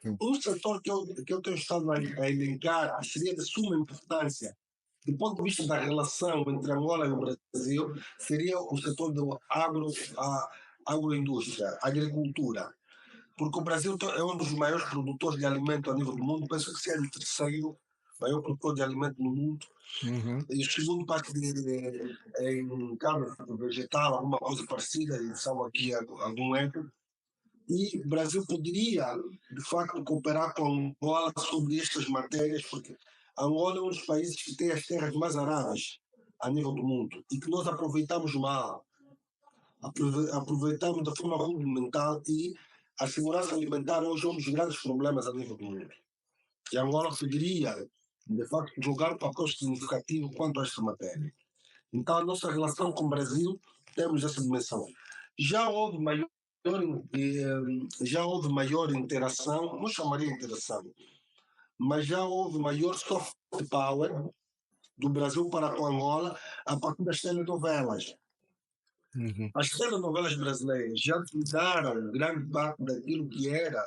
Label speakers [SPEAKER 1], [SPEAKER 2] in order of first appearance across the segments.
[SPEAKER 1] Um setor que eu tenho estado a elencar, que seria de suma importância, do ponto de vista da relação entre Angola e o Brasil, seria o setor do agroindústria, agricultura. Porque o Brasil é um dos maiores produtores de alimento a nível do mundo, penso que seja o terceiro maior produtor de alimento no mundo,
[SPEAKER 2] Uhum.
[SPEAKER 1] e o segundo parte em carne vegetal, alguma coisa parecida, e são aqui algum erro. E o Brasil poderia, de facto, cooperar com Angola sobre estas matérias, porque Angola é um dos países que tem as terras mais aradas a nível do mundo e que nós aproveitamos mal, aproveitamos de forma rudimentar, e a segurança alimentar hoje é um dos grandes problemas a nível do mundo. E Angola poderia, de facto, jogar um papel significativo quanto a esta matéria. Então, a nossa relação com o Brasil, temos essa dimensão. Já houve maior, já houve maior interação, não chamaria interação, mas já houve maior soft power do Brasil para com Angola a partir das telenovelas.
[SPEAKER 2] Uhum.
[SPEAKER 1] As telenovelas brasileiras já mudaram grande parte daquilo que era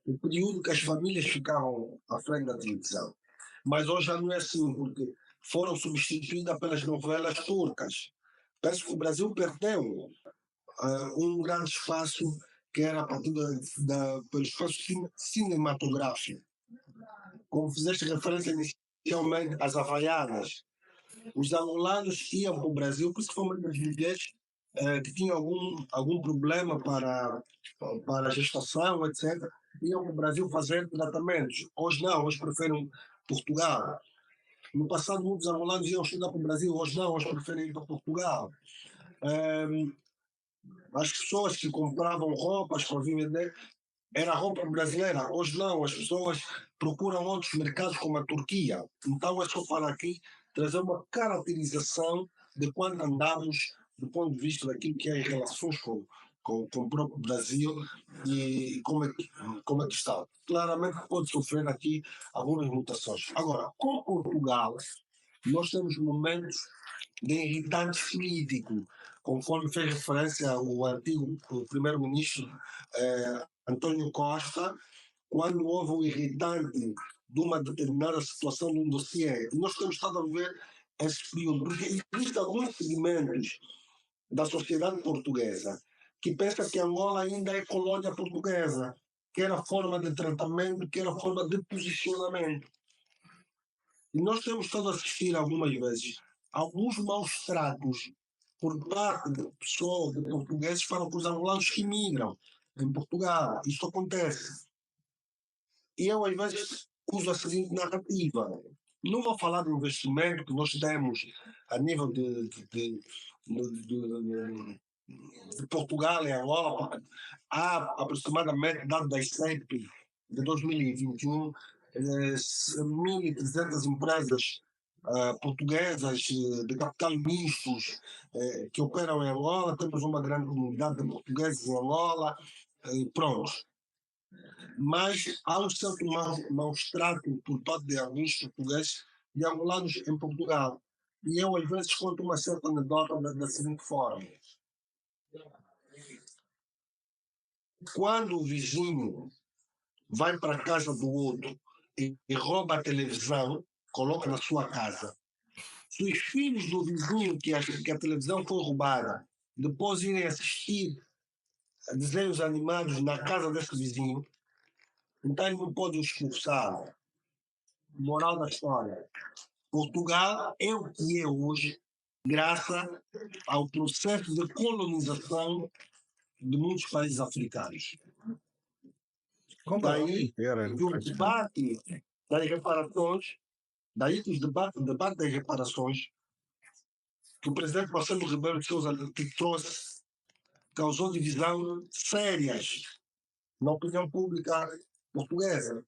[SPEAKER 1] o período que as famílias ficavam à frente da televisão. Mas hoje já não é assim, porque foram substituídas pelas novelas turcas. Penso que o Brasil perdeu um grande espaço que era a partir pelo espaço cinematográfico. Como fizeste referência inicialmente às Havaianas, os angolanos iam para o Brasil, principalmente as mulheres que tinham algum problema para a gestação, etc., iam para o Brasil fazer tratamentos. Hoje não, hoje preferem Portugal. No passado, muitos angolanos iam estudar para o Brasil, hoje não, hoje preferem ir para Portugal. As pessoas que compravam roupas para vir vender era roupa brasileira, hoje não, as pessoas procuram outros mercados como a Turquia. Então é só para aqui trazer uma caracterização de quando andamos do ponto de vista daquilo que é as relações com o próprio Brasil e como é que está. Claramente pode sofrer aqui algumas mutações. Agora, com Portugal, nós temos momentos de irritante político, conforme fez referência o antigo primeiro-ministro António Costa, quando houve um irritante de uma determinada situação de um dossiê. E nós temos estado a ver esse período, porque existem alguns segmentos da sociedade portuguesa que pensa que Angola ainda é colônia portuguesa, quer a forma de tratamento, quer a forma de posicionamento. E nós temos estado a assistir algumas vezes alguns maus tratos por parte de pessoas, de portugueses, para os angolanos que migram em Portugal. Isto acontece. E eu, às vezes, uso a seguinte narrativa. Não vou falar do investimento que nós temos a nível de Portugal e Angola. Há aproximadamente, dados da ICEP de 2021, 1.300 empresas portuguesas de capital mistos que operam em Angola. Temos uma grande comunidade de portugueses em Angola. Pronto. Mas há um certo maus-trato por parte de alguns portugueses e angolanos em Portugal. E eu, às vezes, conto uma certa anedota da seguinte forma. Quando o vizinho vai para a casa do outro e rouba a televisão, coloca na sua casa, se os filhos do vizinho que a televisão foi roubada depois irem assistir a desenhos animados na casa desse vizinho, então ele não pode os expulsar. Moral da história. Portugal é o que é hoje, graças ao processo de colonização de muitos países africanos. Daí que o debate das reparações, daí que o debate das reparações, que o presidente Marcelo Rebelo de Sousa que trouxe, causou divisão sérias na opinião pública portuguesa.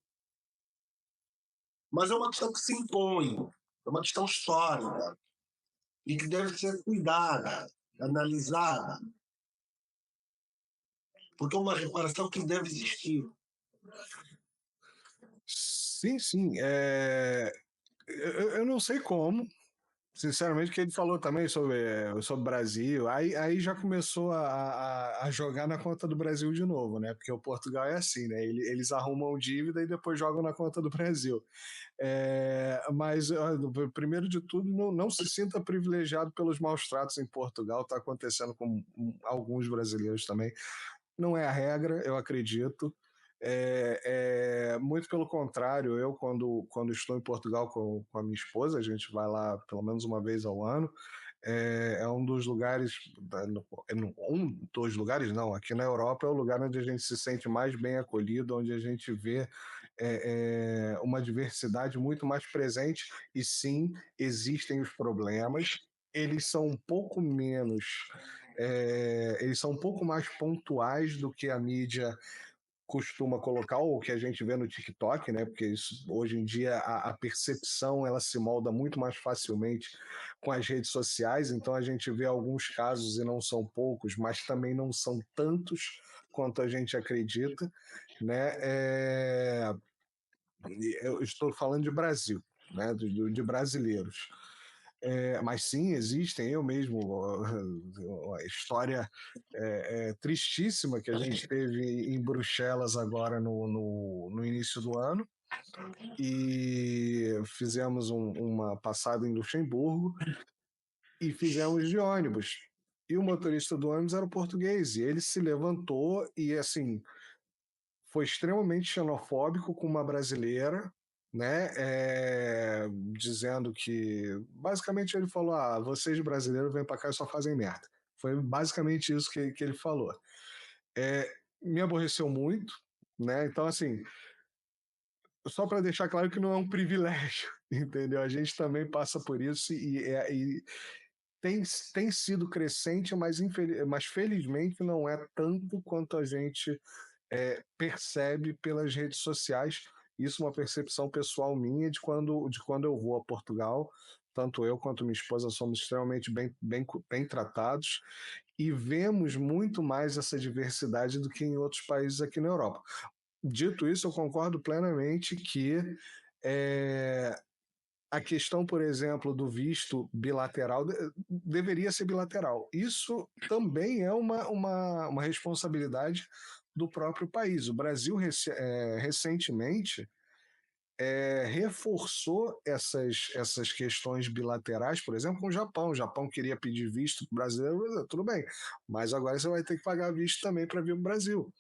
[SPEAKER 1] Mas é uma questão que se impõe, é uma questão histórica e que deve ser cuidada, analisada, porque é uma reparação que deve existir.
[SPEAKER 2] Sim, sim. Eu não sei como, Sinceramente, que ele falou também sobre o Brasil, aí já começou a jogar na conta do Brasil de novo, né? Porque o Portugal é assim, né? Eles arrumam dívida e depois jogam na conta do Brasil. Mas, primeiro de tudo, não se sinta privilegiado pelos maus tratos em Portugal, está acontecendo com alguns brasileiros também. Não é a regra, eu acredito. Muito pelo contrário, eu, quando estou em Portugal com a minha esposa, a gente vai lá pelo menos uma vez ao ano. É um dos lugares, um dos lugares não, aqui na Europa é o lugar onde a gente se sente mais bem acolhido, onde a gente vê uma diversidade muito mais presente. E sim, existem os problemas, eles são um pouco menos, eles são um pouco mais pontuais do que a mídia costuma colocar, ou que a gente vê no TikTok, né? Porque isso, hoje em dia a percepção ela se molda muito mais facilmente com as redes sociais, então a gente vê alguns casos e não são poucos, mas também não são tantos quanto a gente acredita, né? Eu estou falando de Brasil, né? De brasileiros. Mas sim, existem, eu mesmo, a história tristíssima que a gente teve em Bruxelas agora no início do ano, e fizemos uma passada em Luxemburgo e fizemos de ônibus. E o motorista do ônibus era o português, e ele se levantou e, assim, foi extremamente xenofóbico com uma brasileira, né? Dizendo que, basicamente, ele falou: ah, vocês brasileiros vêm para cá e só fazem merda. Foi basicamente isso que ele falou. Me aborreceu muito, né? Então, assim, só para deixar claro que não é um privilégio, entendeu? A gente também passa por isso e tem sido crescente, mas felizmente não é tanto quanto a gente percebe pelas redes sociais. Isso é uma percepção pessoal minha de quando eu vou a Portugal. Tanto eu quanto minha esposa somos extremamente bem tratados e vemos muito mais essa diversidade do que em outros países aqui na Europa. Dito isso, eu concordo plenamente que é, a questão, por exemplo, do visto bilateral deveria ser bilateral. Isso também é uma responsabilidade do próprio país. O Brasil, recentemente, reforçou essas questões bilaterais, por exemplo, com o Japão. O Japão queria pedir visto para o brasileiro, tudo bem, mas agora você vai ter que pagar visto também para vir para o Brasil.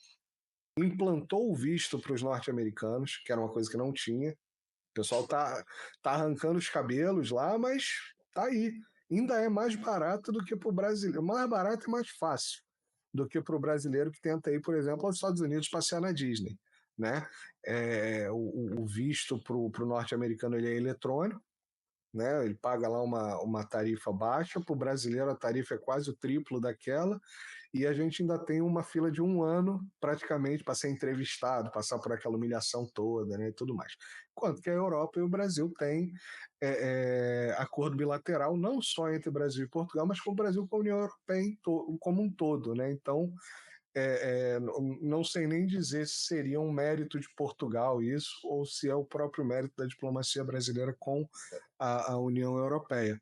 [SPEAKER 2] Implantou o visto para os norte-americanos, que era uma coisa que não tinha. O pessoal tá arrancando os cabelos lá, mas tá aí. Ainda é mais barato do que para o brasileiro. Mais barato e mais fácil do que para o brasileiro que tenta ir, por exemplo, aos Estados Unidos passear na Disney. Né? O visto para o norte-americano ele é eletrônico, né? Ele paga lá uma tarifa baixa, para o brasileiro a tarifa é quase o triplo daquela, e a gente ainda tem uma fila de um ano, praticamente, para ser entrevistado, passar por aquela humilhação toda, né, e tudo mais. Enquanto que a Europa e o Brasil têm acordo bilateral, não só entre Brasil e Portugal, mas com o Brasil com a União Europeia como um todo. Né? Então, não sei nem dizer se seria um mérito de Portugal isso, ou se é o próprio mérito da diplomacia brasileira com a União Europeia.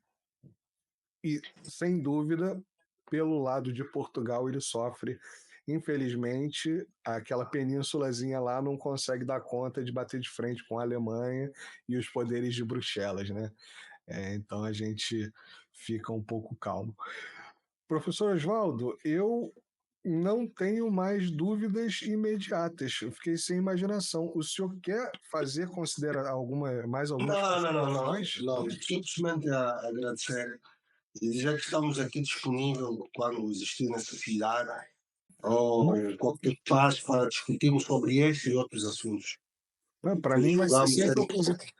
[SPEAKER 2] E, sem dúvida, pelo lado de Portugal, ele sofre. Infelizmente, aquela penínsulazinha lá não consegue dar conta de bater de frente com a Alemanha e os poderes de Bruxelas, né? Então a gente fica um pouco calmo. Professor Oswaldo, eu não tenho mais dúvidas imediatas. Eu fiquei sem imaginação. O senhor quer fazer considerar mais algumas
[SPEAKER 1] Não, não, não, não,
[SPEAKER 2] considerações?
[SPEAKER 1] não. Simplesmente a agradecer e dizer que estamos aqui disponível quando existir necessidade ou qualquer passo para discutirmos sobre este e outros assuntos
[SPEAKER 2] Para
[SPEAKER 1] que
[SPEAKER 2] mim vai ser
[SPEAKER 1] julgamos
[SPEAKER 2] sempre um
[SPEAKER 1] ser.
[SPEAKER 2] prazer.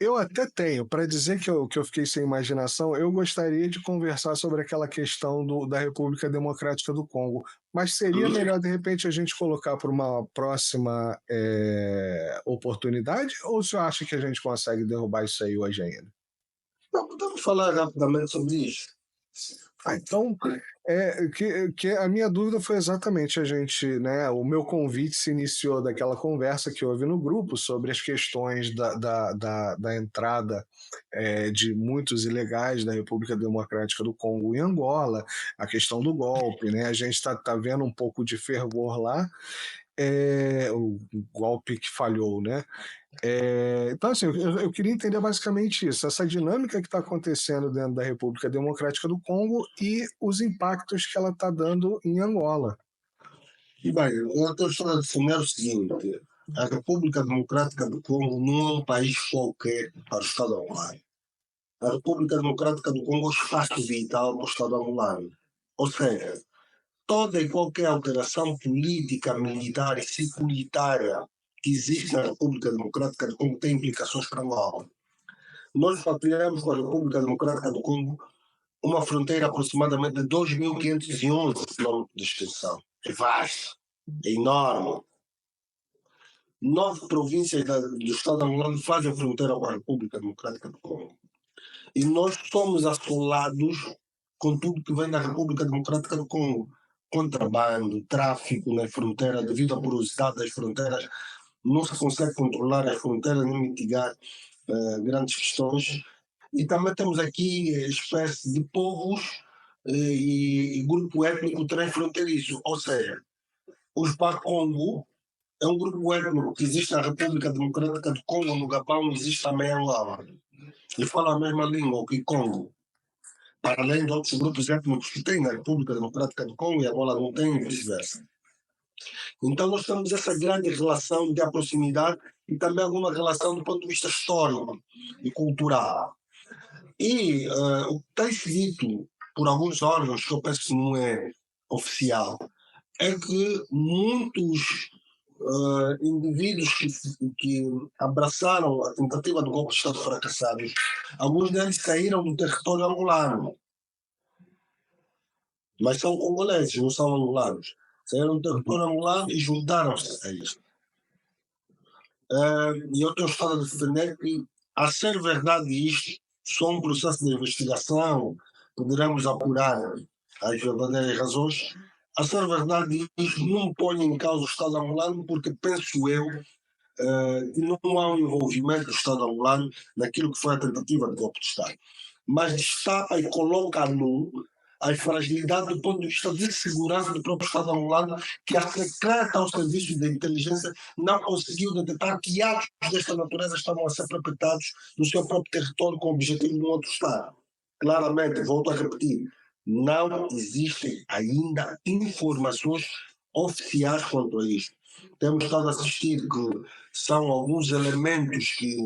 [SPEAKER 2] Eu até tenho, para dizer que eu fiquei sem imaginação, eu gostaria de conversar sobre aquela questão da República Democrática do Congo, mas seria melhor, de repente, a gente colocar para uma próxima oportunidade, ou o senhor acha que a gente consegue derrubar isso aí hoje ainda?
[SPEAKER 1] Não, podemos falar rapidamente sobre isso.
[SPEAKER 2] Então, que a minha dúvida foi exatamente né, o meu convite se iniciou daquela conversa que houve no grupo sobre as questões da entrada de muitos ilegais da República Democrática do Congo em Angola, a questão do golpe, né? A gente está vendo um pouco de fervor lá, o golpe que falhou, né? Então, assim, eu queria entender basicamente isso, essa dinâmica que está acontecendo dentro da República Democrática do Congo e os impactos que ela está dando em Angola.
[SPEAKER 1] E bem, eu estou a defender o seguinte: a República Democrática do Congo não é um país qualquer para o Estado angolano. A República Democrática do Congo é um espaço vital para o Estado angolano. Ou seja, toda e qualquer alteração política, militar e securitária que existe na República Democrática do Congo tem implicações para Angola. Nós partilhamos com a República Democrática do Congo uma fronteira aproximadamente de 2.511 km de extensão. É vasto, é enorme. 9 províncias do Estado angolano fazem fronteira com a República Democrática do Congo. E nós somos assolados com tudo que vem da República Democrática do Congo. Contrabando, tráfico na fronteira, devido à porosidade das fronteiras, não se consegue controlar as fronteiras nem mitigar grandes questões. E também temos aqui espécie de povos e grupo étnico transfronteiriço, ou seja, os Bakongo é um grupo étnico que existe na República Democrática do Congo, no Gabão existe também em Angola, e fala a mesma língua, o Kikongo, para além de outros grupos étnicos que tem na República Democrática do Congo e Angola não tem, e vice-versa. Então nós temos essa grande relação de proximidade e também alguma relação do ponto de vista histórico e cultural. E o que tem dito por alguns órgãos, que eu penso que não é oficial, é que muitos indivíduos que abraçaram a tentativa do golpe de Estado fracassado, alguns deles saíram do território angolano, mas são congoleses, não são angolanos. Saíram do território angolano e juntaram-se a isto. E eu tenho estado a defender que, a ser verdade isto, só um processo de investigação, poderemos apurar as verdadeiras razões. A ser verdade isto, não põe em causa o Estado angolano, porque penso eu que não há um envolvimento do Estado angolano naquilo que foi a tentativa de golpe de Estado, mas destapa e coloca à nu as fragilidades do ponto de vista de segurança do próprio Estado angolano, que a secreta ao serviço de inteligência não conseguiu detectar que atos desta natureza estavam a ser perpetrados no seu próprio território com o objetivo de um outro Estado. Claramente, volto a repetir, não existem ainda informações oficiais quanto a isto. Temos estado a assistir que são alguns elementos que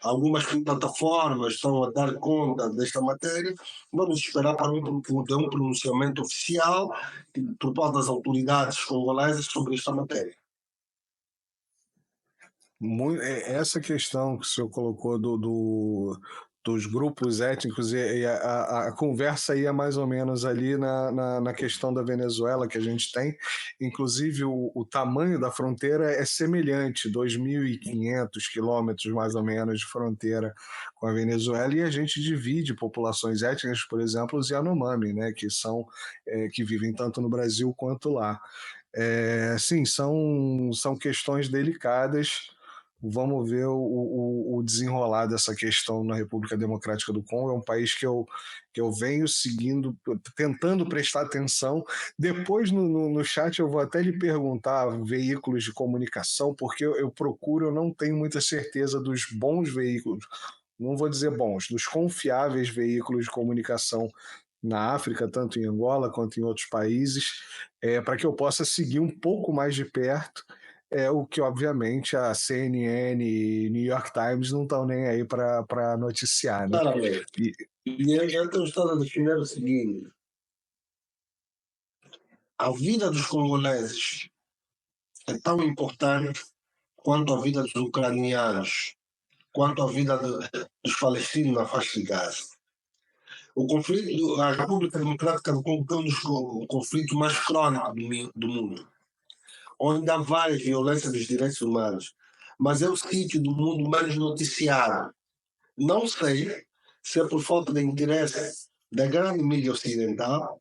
[SPEAKER 1] algumas plataformas estão a dar conta desta matéria. Vamos esperar para um pronunciamento oficial por parte das autoridades congolesas sobre esta matéria.
[SPEAKER 2] Essa questão que o senhor colocou dos grupos étnicos e a conversa ia mais ou menos ali na questão da Venezuela que a gente tem, inclusive o tamanho da fronteira é semelhante, 2.500 quilômetros mais ou menos de fronteira com a Venezuela, e a gente divide populações étnicas, por exemplo, os Yanomami, né, que são que vivem tanto no Brasil quanto lá. Sim, são questões delicadas. Vamos ver o desenrolar dessa questão na República Democrática do Congo. É um país que eu venho seguindo, tentando prestar atenção. Depois, no chat, eu vou até lhe perguntar veículos de comunicação, porque eu procuro, eu não tenho muita certeza dos bons veículos, não vou dizer bons, dos confiáveis veículos de comunicação na África, tanto em Angola quanto em outros países, para que eu possa seguir um pouco mais de perto o que, obviamente, a CNN e New York Times não estão nem aí para noticiar. Né?
[SPEAKER 1] E eu tenho estado a defender o seguinte: a vida dos congoleses é tão importante quanto a vida dos ucranianos, quanto a vida dos palestinos na faixa de Gaza. O conflito, a República Democrática do Congo é um dos conflitos mais crônicos do mundo, onde há várias violências dos direitos humanos, mas é o sítio do mundo menos noticiado. Não sei se é por falta de interesse da grande mídia ocidental,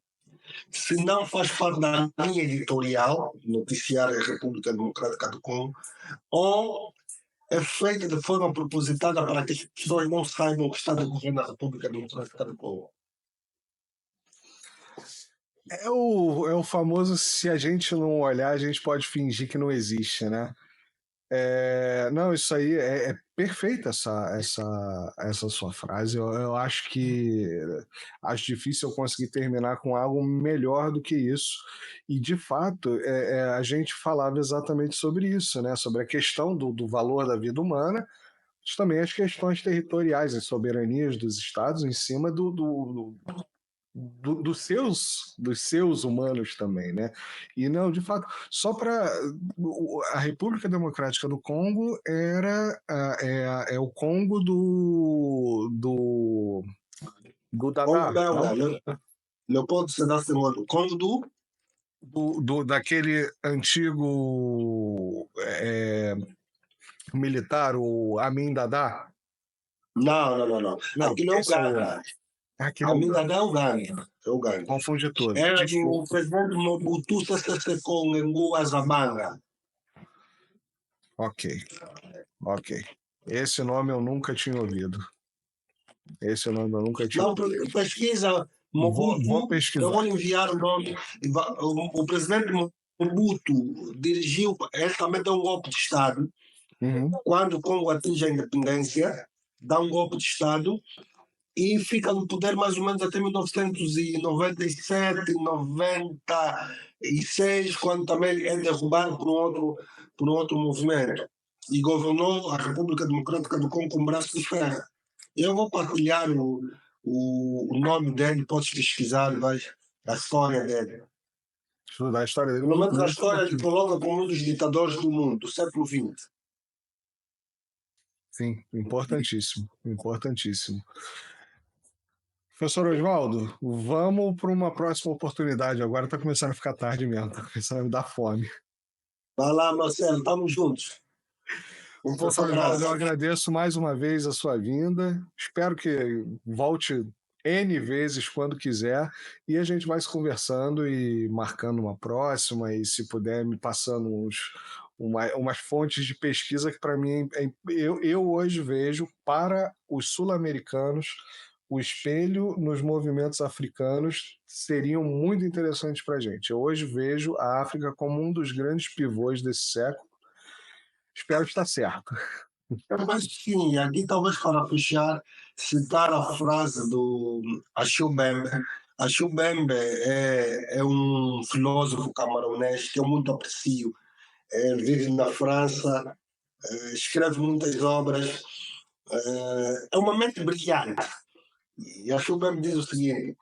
[SPEAKER 1] se não faz parte da linha editorial, noticiária República Democrática do Congo, ou é feita de forma propositada para que as pessoas não saibam o que está decorrendo na República Democrática do Congo.
[SPEAKER 2] É o famoso, se a gente não olhar, a gente pode fingir que não existe, né? Não, isso aí é perfeita essa sua frase. Eu acho difícil eu conseguir terminar com algo melhor do que isso. E, de fato, a gente falava exatamente sobre isso, né? Sobre a questão do valor da vida humana, mas também as questões territoriais, as soberanias dos estados em cima dos seus humanos também, né? E não, de fato, só para a República Democrática do Congo é o Congo do
[SPEAKER 1] Congo
[SPEAKER 2] Dadá, não?
[SPEAKER 1] belga, Leopoldo Sedar Senghor, Congo
[SPEAKER 2] Daquele antigo militar, o Amin Dadá.
[SPEAKER 1] Não.
[SPEAKER 2] Não,
[SPEAKER 1] Aquilo é
[SPEAKER 2] esse é o
[SPEAKER 1] Uganda.
[SPEAKER 2] aquele
[SPEAKER 1] A mina é Uganda. É Uganda.
[SPEAKER 2] confunde tudo.
[SPEAKER 1] Era
[SPEAKER 2] Desculpa.
[SPEAKER 1] o presidente Mobutu Sese Seko Ngua Zabanga.
[SPEAKER 2] Ok. Esse nome eu nunca tinha ouvido.
[SPEAKER 1] Não, pesquisa
[SPEAKER 2] Vou
[SPEAKER 1] Mobutu, eu
[SPEAKER 2] pesquisar.
[SPEAKER 1] vou enviar o nome. O presidente Mobutu dirigiu, ele também deu um golpe de Estado.
[SPEAKER 2] Uhum.
[SPEAKER 1] Quando o Congo atinge a independência, dá um golpe de Estado e fica no poder mais ou menos até 1997, 96, quando também é derrubado por um outro movimento. E governou a República Democrática do Congo com braço de ferro. Eu vou partilhar o nome dele, podes pesquisar, a história dele.
[SPEAKER 2] Estudar a história dele.
[SPEAKER 1] Pelo menos a história ele coloca como um dos ditadores do mundo, do século XX.
[SPEAKER 2] Sim, importantíssimo. Professor Oswaldo, vamos para uma próxima oportunidade. Agora está começando a ficar tarde mesmo, está começando a me dar fome.
[SPEAKER 1] Vai lá, Marcelo, estamos juntos. Um forte
[SPEAKER 2] Professor Oswaldo, eu
[SPEAKER 1] abraço.
[SPEAKER 2] agradeço mais uma vez a sua vinda. Espero que volte N vezes quando quiser e a gente vai se conversando e marcando uma próxima e se puder me passando umas fontes de pesquisa que para mim eu hoje vejo para os sul-americanos o espelho nos movimentos africanos seriam muito interessantes para a gente. Eu hoje vejo a África como um dos grandes pivôs desse século. Espero estar certo.
[SPEAKER 1] Mas sim, aqui talvez para fechar, citar a frase do Achille Mbembe. Achille Mbembe é um filósofo camaronês que eu muito aprecio. Vive na França, escreve muitas obras, é uma mente brilhante. E Achille Mbembe diz o seguinte: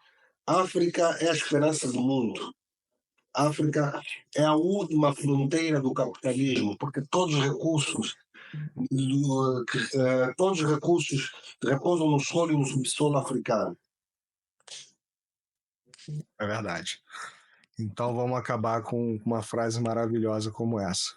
[SPEAKER 1] África é a esperança do mundo. África é a última fronteira do capitalismo, porque todos os recursos repousam no solo e no subsolo africano.
[SPEAKER 2] É verdade. Então vamos acabar com uma frase maravilhosa como essa.